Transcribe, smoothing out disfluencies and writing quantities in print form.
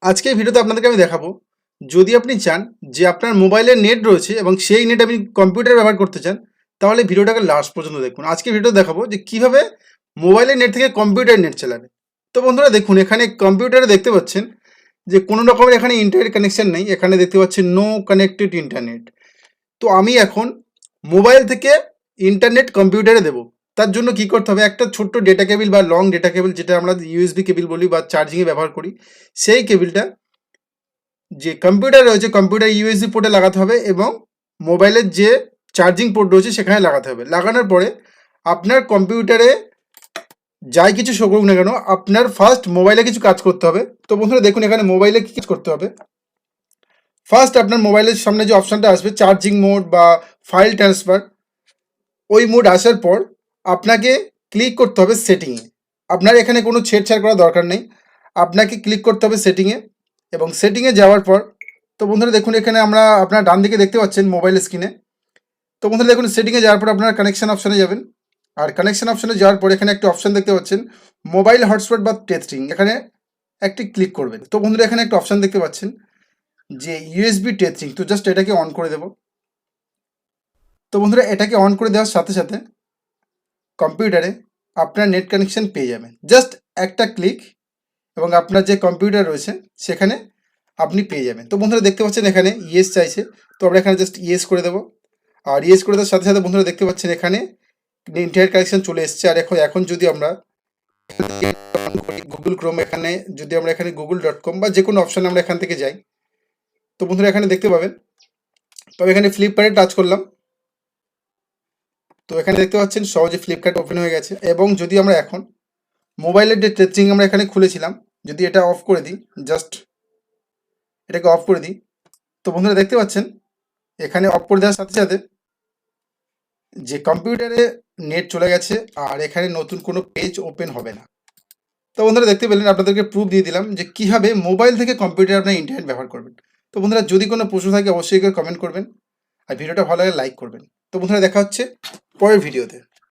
আজকে এই ভিডিওতে আপনাদেরকে আমি দেখাবো, যদি আপনি চান যে আপনার মোবাইলে নেট রয়েছে এবং সেই নেট আপনি কম্পিউটারে ব্যবহার করতে চান, তাহলে ভিডিওটাকে লাস্ট পর্যন্ত দেখুন। আজকে ভিডিও দেখাবো যে কিভাবে মোবাইলের নেট থেকে কম্পিউটার নেট চালাবে। তো বন্ধুরা দেখুন, এখানে কম্পিউটারে দেখতে পাচ্ছেন যে কোনো রকমের এখানে ইন্টারনেট কানেকশন নেই। এখানে দেখতে পাচ্ছেন নো কানেক্টেড ইন্টারনেট। তো আমি এখন মোবাইল থেকে ইন্টারনেট কম্পিউটারে দেবো। তার জন্য কি করতে হবে, একটা ছোট্ট ডেটা কেবিল বা লং ডেটা কেবিল, যেটা আমরা ইউএসবি কেবিল বলি বা চার্জিংয়ে ব্যবহার করি, সেই কেবিলটা যে কম্পিউটার রয়েছে কম্পিউটার ইউএসবি পোর্টে লাগাতে হবে এবং মোবাইলের যে চার্জিং পোর্ট রয়েছে সেখানে লাগাতে হবে। লাগানোর পরে আপনার কম্পিউটারে যাই কিছু শো করুক না কেন, আপনার ফার্স্ট মোবাইলে কিছু কাজ করতে হবে। তো বন্ধুরা দেখুন, এখানে মোবাইলে কী কাজ করতে হবে। ফার্স্ট আপনার মোবাইলের সামনে যে অপশানটা আসবে চার্জিং মোড বা ফাইল ট্রান্সফার, ওই মোড আসার পর আপনাকে ক্লিক করতে হবে সেটিংয়ে। আপনার এখানে কোনো ছেড়ছাড় করার দরকার নেই, আপনাকে ক্লিক করতে হবে সেটিংয়ে। এবং সেটিংয়ে যাওয়ার পর, তো বন্ধুরা দেখুন এখানে আপনার ডান দিকে দেখতে পাচ্ছেন মোবাইল স্ক্রিনে। তো বন্ধুরা দেখুন, সেটিংয়ে যাওয়ার পর আপনারা কানেকশন অপশানে যাবেন। আর কানেকশন অপশানে যাওয়ার পর এখানে একটা অপশান দেখতে পাচ্ছেন মোবাইল হটস্পট বা টেস্টিং, এখানে একটি ক্লিক করবেন। তো বন্ধুরা এখানে একটা অপশান দেখতে পাচ্ছেন যে ইউএসবি টেস্টিং, তো জাস্ট এটাকে অন করে দেব। তো বন্ধুরা এটাকে অন করে দেওয়ার সাথে সাথে কম্পিউটারে আপনার নেট কানেকশন পেয়ে যাবেন। জাস্ট একটা ক্লিক এবং আপনার যে কম্পিউটার রয়েছে সেখানে আপনি পেয়ে যাবেন। তো বন্ধুরা দেখতে পাচ্ছেন এখানে ইয়েস চাইছে, তো আমরা এখানে জাস্ট ইয়েস করে দেবো। আর ইয়েস করে দেওয়ার সাথে সাথে বন্ধুরা দেখতে পাচ্ছেন এখানে ইন্টারনেট কানেকশন চলে এসছে। আর এখন যদি আমরা গুগল ক্রোম, এখানে যদি আমরা এখানে google.com বা যে কোনো অপশানে আমরা এখান থেকে যাই, তো বন্ধুরা এখানে দেখতে পাবেন। তবে এখানে ফ্লিপকার্টে টাচ করলাম, তো এখানে দেখতে পাচ্ছেন সহজে ফ্লিপকার্ট ওপেন হয়ে গেছে। এবং যদি আমরা এখন মোবাইলের যে টেস্টিং আমরা এখানে খুলেছিলাম, যদি এটা অফ করে দিই, জাস্ট এটাকে অফ করে দিই, তো বন্ধুরা দেখতে পাচ্ছেন এখানে অফ করে দেওয়ার সাথে সাথে যে কম্পিউটারে নেট চলে গেছে আর এখানে নতুন কোনো পেজ ওপেন হবে না। তো বন্ধুরা দেখতে পেলেন, আপনাদেরকে প্রুফ দিয়ে দিলাম যে কীভাবে মোবাইল থেকে কম্পিউটারে আপনার ইন্টারনেট ব্যবহার করবেন। তো বন্ধুরা যদি কোনো প্রশ্ন থাকে অবশ্যই কমেন্ট করবেন, আর ভিডিওটা ভালো লাগে লাইক করবেন। তো বন্ধুরা দেখা হচ্ছে পরের ভিডিওতে।